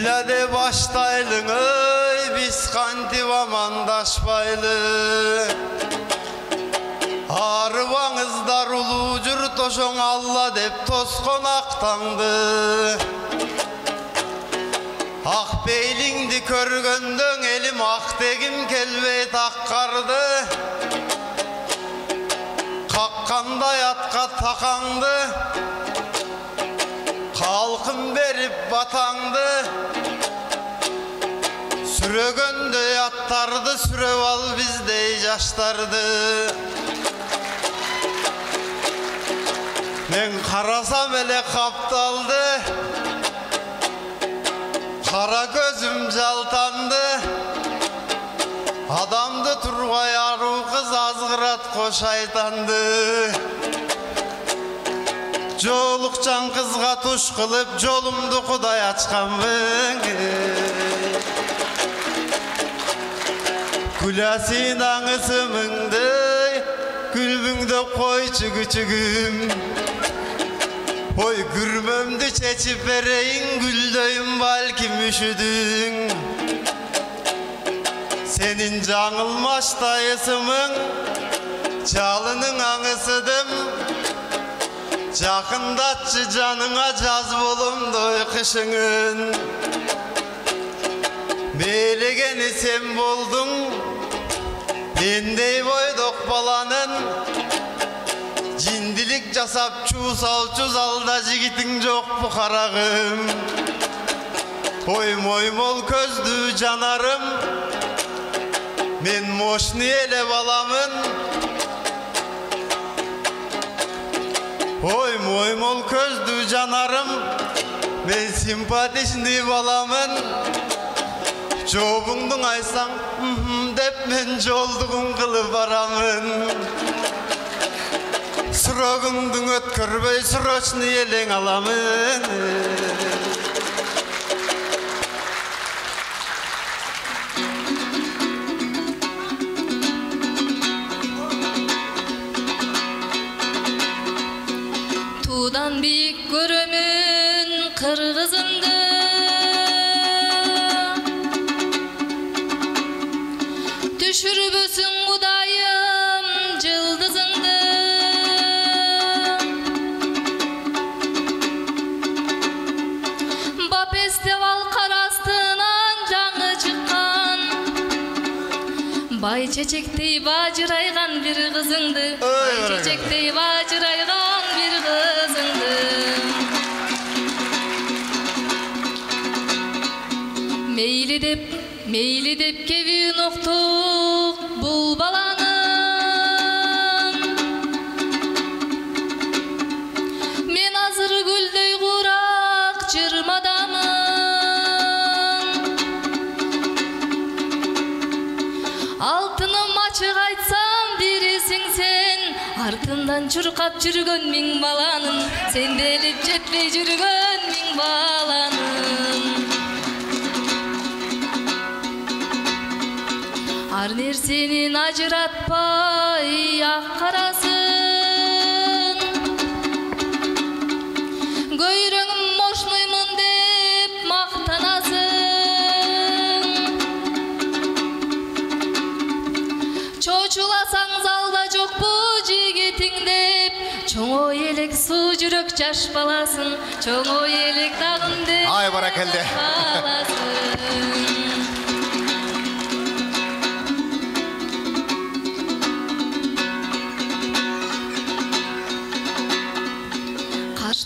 Billade baştaylın ey biz kanti vamandaşbaylı. Arıvanızlar ulucur toşon Allah dep toz konaktandı. Ak beylingdi körgöndön elim ak degim kelbey takkardı. Kakkanda yatka takandı. Kalkın berip batandı. Sürögöndö yattardı, sürev al bizdey yaştardı. Men karasam ele kaptaldı. Kara gözüm jaltandı. Adamdı turgay aru kız azgırat koşaytandı. Jolukcan kızga tuş kılıp jolumdu Kuday açkanmın. Gülasin ağısımındı, gülbüngde koyçu küçüğüm. Oy gürmömdü çeçip vereyin, güldöyüm balkim üşüdün. Senin canılmaş dayısımın, çalının ağısıdım. Jakındatçı canına caz bolumdu kışının. Melegeni sen boldun, bendey boydok balanın. Cindilik jasap çuzalda jigitin jok bu karagım. Oy moymol közdü canarım, men moşni ele balamın. Oy moymol közdü canarım, men simpatişni balamın. Jobungdun aysan dep men joldugun kılıp baramın. Sırogundun ötkürbey sıroçni eleң alamın. Tuğdan büyük görümün kırgızındı. Düşürübüsün Kudayım cıldızındı. Ba festival karastığından canı çıkan. Bay çeçektey vacıraygan bir kızındı. Bay çeçektey vacıraygan bir kızındı. Meyli dep kevin oktuk bul balanın. Men azır güldöy kurak çırmadamın. Altınım açık aytsam birisin sen. Артından çurkap жүргөн min balanın. Sen delip jetpey жүргөн min balanın. Ar nersenin ajıratpay ak karasın. Göyröңüm moşnuymun dep maktanasın. Çoçulasaң залда жок bu jigiting dep. Çoңo elek su жүрөк жаш баласын. Çoңo elek dagın dep. Ay barakelde.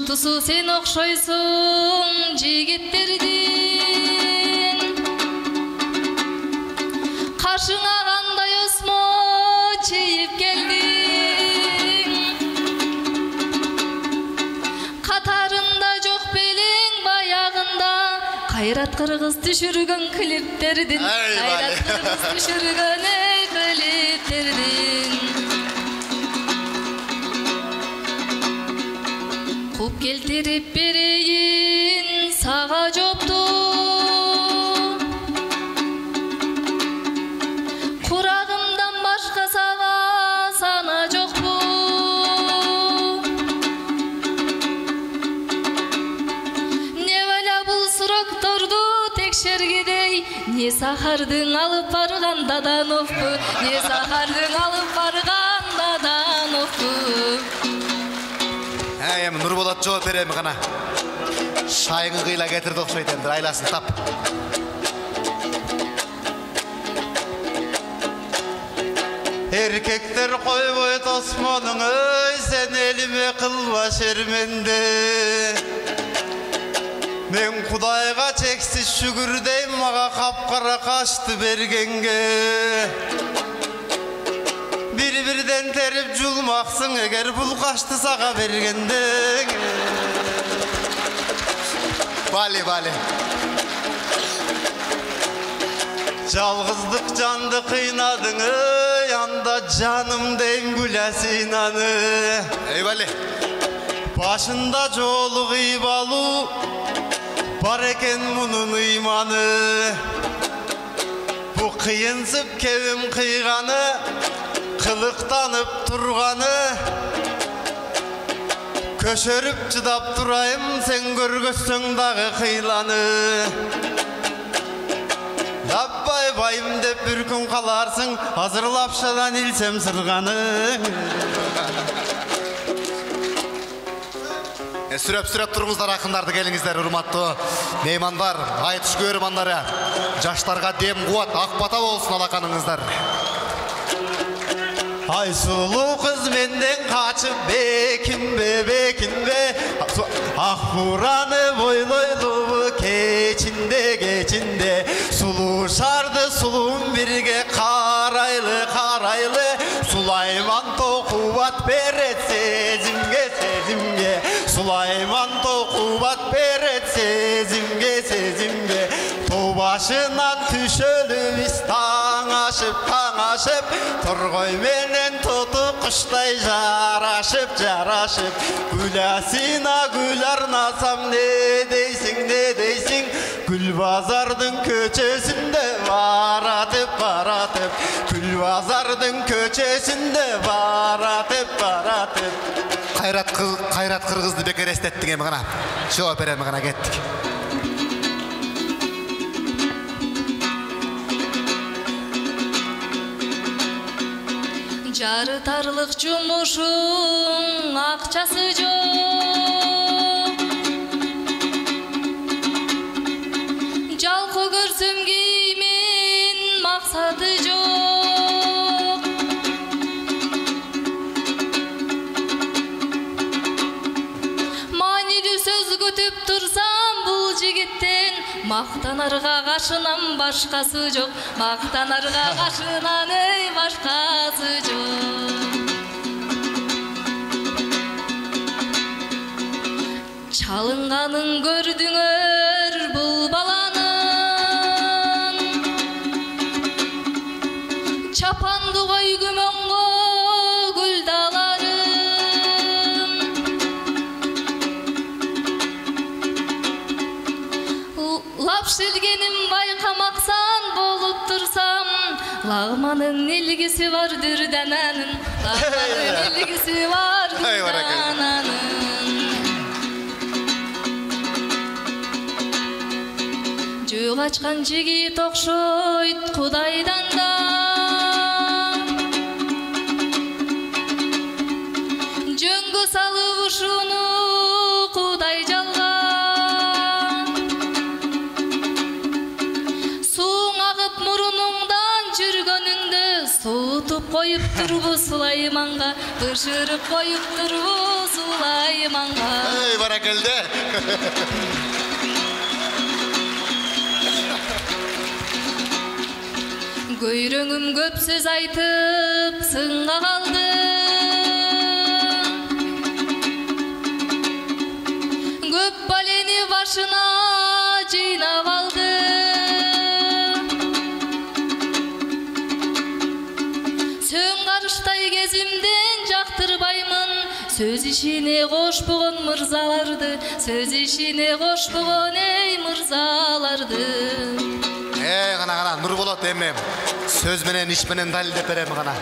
Tusu sen okşoysun jigitlerдин. Kaşına kanday osmo çeyip geldin. Katarında jok belin bayağında. Kayrat kırgız düşürgön kliplerдин. Kayrat kırgız düşürgön kliplerдин. Kup keltirip bereyin sağa joptu. Kuragımdan başka sağa sana jok bu. Ne vala bul suroktordu не сахардың алып барған Дадановпу, не сахардың алып барған Дадановпу. Эми Нурболот жооп берем гана. Шайыңы кыйла кетирди окшойт энди, айласын тап. Erkekler koyboy tosmonun öy sen elime kılma şermende. Men Kudayga çeksiz şükür deyim maga kapkara kaçtı bergenge. Bir-birden terip julmaksın eger bul kaçtı sağa bergende. Bali. Жалғыздық жанды қиынадың анда жаным дейін күләсін аны. Бали. Башында жолы қиып алу бар екен мұның иманы. Бұ қиынсып кевім қиғаны қылықтанып тұрғаны. Көшіріп жыдап тұрайым сен көргөссің дағы қиланы. Лаппай байым деп бір күн қаларсың, азырлапшадан илсем сырғаны. Сүрөп тұрыңыздар ақындарды келіңіздер, урматтуу меймандар, айтыш көрмандары. Жаштарға дем қуат, ақбата болсын алақаныңыздар. Ай сұлу қыз менден қачып бекінбе Ақ бураны бойлойлу кечинде Сұлу шарды сұлуым бірге қарайлы Сулайман тоқуат берет сезімге Сулайман тоқуат берет сезімге Тобашынан түшөліп таң ашып Тұрғой менен тұты құштай жарашып Гүләсина гүл арнасам не дейсің Гүл базардың көчесінде баратып Гүл базардың көчесінде баратып Қайрат қырғызды бекер естеттің ем ғана. Жооп берем ғана кеттік. Жарытарлық жұмышың ақчасы жоқ Жалқы көрсем кеймен мақсаты жоқ Манилі сөз көтіп тұрсам бұл жігіттен Мақтанарға қашынан башқасы жоқ Мақтанарға қашынан башқасы жоқ Чалынғанын көрдіңер бұл баланын Чапанды қой күмөнго гүлдаларын Лапшелгенім байқамақсан болып тұрсам Лағманын елгісі бар дүрдананын Лағманын елгісі бар дүрдананын Жүк ачқан жігіт оқшойт Құдайдан да Жөнгө салып ушуну Құдай жалған Суың ағып мұрыныңдан жүргөнүңдө Суытып қойып тұрбу Сулайманға Бышырып қойып тұрбу Сулайманға Баракелде. Көйрөңім көп сөз айтып сынға қалды Көп балені башына жинап алды Сөн қарыштай кезімден жақтырбаймын Сөз ішіне қош бұғын мырзаларды Сөз ішіне қош бұғын мырзаларды Ғана, Нурболот емем. Сөз менен, іш менен дәлдеп берем ғана.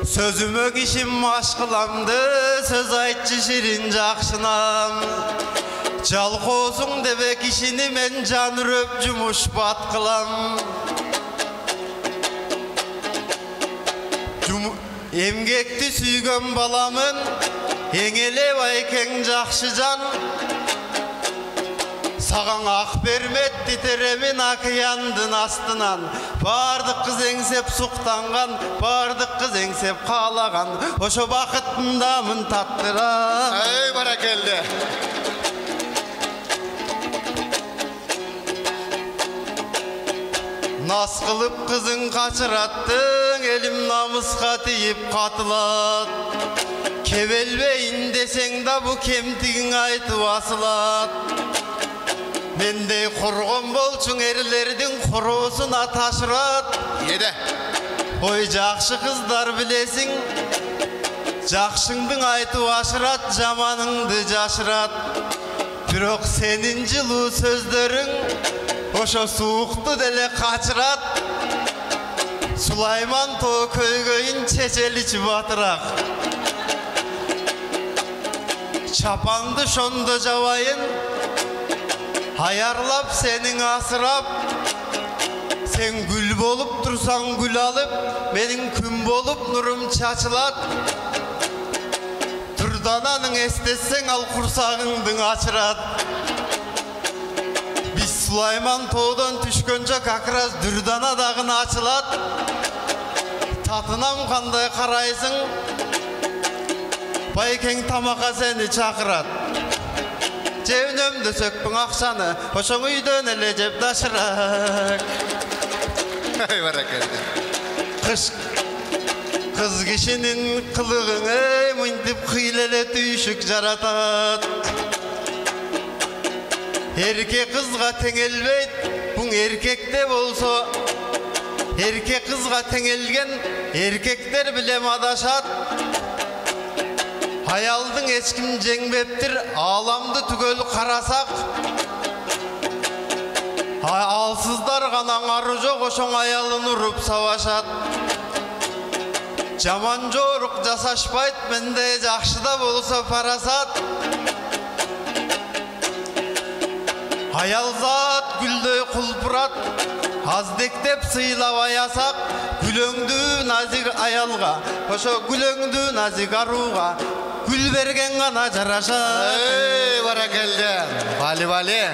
Sözümü kişim aşkılamdı, söz aytçı şirin жақшынам. Жалқозың дебе кишини мен жан үрөп жумуш бат кылам. Эмгекти сүйгөн баламын, эңелеп айкең жакшы жан. Саган ак бермет теремин океандын астынан. Бардык кыз эңсеп суктанган, бардык кыз эңсеп каалаган. Ошо бакыттындамын таттырам. Ey баракелде. Нас кылып кызың качыраттың, элим намыска тийип катылат. Кебелбейин десең да бу кемтигиң айтып асылат. Мендей коргон болчуң эрлердин короосуна ташырат. Еде. Ой жакшы кыздар билесиң, жакшыңдың айтып ашырат, жаманыңды жашырат. Бирок сенин жылуу сөздөрүң ошо суукту деле качырат. Сулайман тоо көйгөйүн чечеличи батырак. Чапаңды шондо жабайын, аярлап сенин асырап. Сен гүл болуп турсаң гүл алып, менин күн болуп нурум чачылат. Турдананың эстесең ал курсагыңдың ачырат. Биз Сулайман тоодон түшкөнчө как раз Дүрдана дагы ачылат. Татынам кандай карайсың, байкең тамакка сени чакырат. Жебинемде сөкпүң акчаны, ошоң үйдөн эле жеп ташырак. Ey баракелде. Кыз кишинин кылыгын мынтип кыйлеле түйшүк жаратат. Эркек кызга теңелбейт, буң эркекте болсо. Эркек кызга теңелген эркектер билем адашат. Аялдың эчким жеңбептир, аламды түгөл карасак. Алсыздар гана ары жок, ошоң аялын уруп сабашат. Жаман жорук жасашпайт, менде жакшы да болсо парасат. Аял зат гүлдөй кулпурат, аздектеп сыйлап аясак. Гүлөңдүү назик аялга, ошо гүлөңдүү назик арууга гүл берген гана жарашат. Ey баракелде. Бали.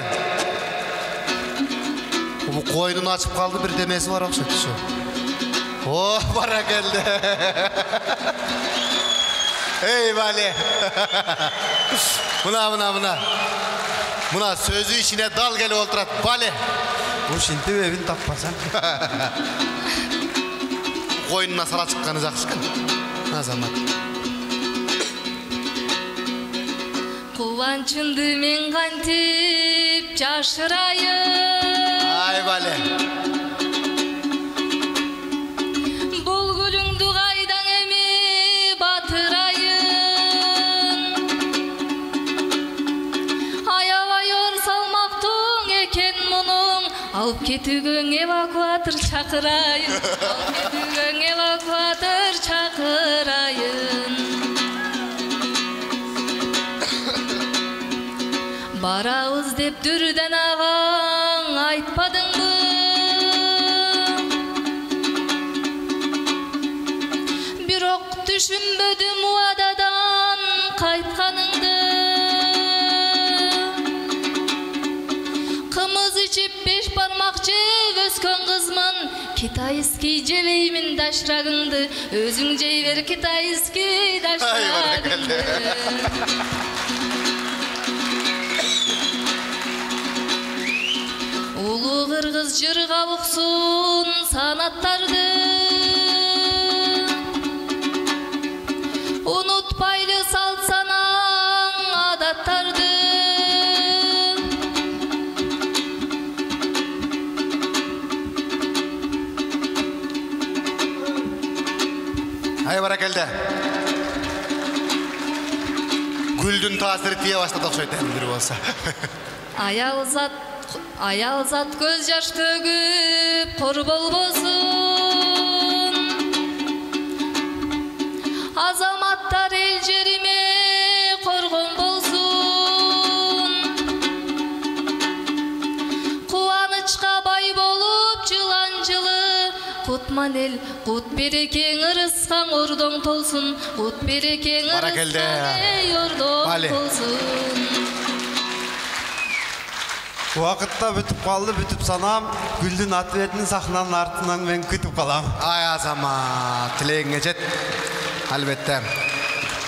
Bu koyunun açıp kaldı bir demesi var okşat şu. Oh баракелде. Ey Bali. Buna sözü işine dal geli olturat. Bali. Ушинтип эбин таппасаң. Koyununa sala çıkkanı жақсы. Азамат. Кубанчымды мен кантип жашырайын. Ay Bali. Бул гүлүңдү кайдан эми батырайын. Аябай оор салмактың экен мунуң, алып кетүүгө эвакуатор чакырайын. Алып кетүүгө эвакуатор чакырайын. Барабыз деп Дүрден ағаң айтпадыңбы? Бирок түшүнбөдүм уададан кайтканыңды. Кымыз ичип 5 бармак жеп өскөн кызмын, китайский жебеймин дашрагыңды. Өзүң жей бер китайский дашрагыңды. Улуу кыргыз жырга уксун санаттарды, унутпайлы салт санаң адаттарды. Ay баракелде. Гүлдүн таасири тие баштады окшойт эмдир болсо. Аял зат көз жаш төгүп кор болбосун. Азаматтар эл жериме коргон болсун. батман эл кут берекең ырыскаң ордоң толсун кут берекең Баракелде. ырыскаң ордоң Бали. толсун. Уақытта бүтіп қалды, бүтіп санам. Гүлдің ответінің сахнаның артынан мен күтіп қалам. Ай азамат, тілегіңе жет. Әлбетте.